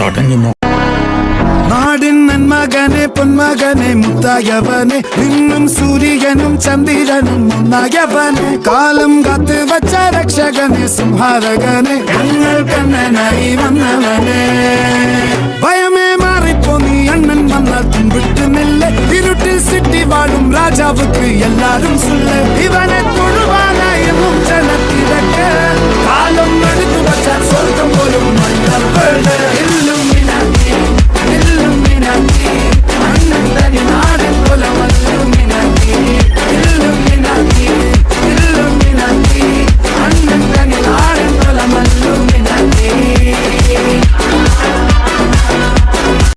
തടഞ്ഞു. നാടിൻ നന്മകനെ പൊന്മകനെ മുത്തായവനെ നിന്നും സൂര്യനും ചന്ദ്രനും ഒന്നായവനെ കാലം കാത്ത് വച്ച രക്ഷകനെ സംഹാരകനെ ഞങ്ങൾ കണ്ണനായി വന്നവനെ ഭയമേ മാറിപ്പോ നീ അണ്ണൻ വന്നാൽ തുമ്പിട്ടുന്നില്ല ഇരുട്ടിൽ സിറ്റി വാഴും രാജാവുക്ക് എല്ലാരും സുല്ലേ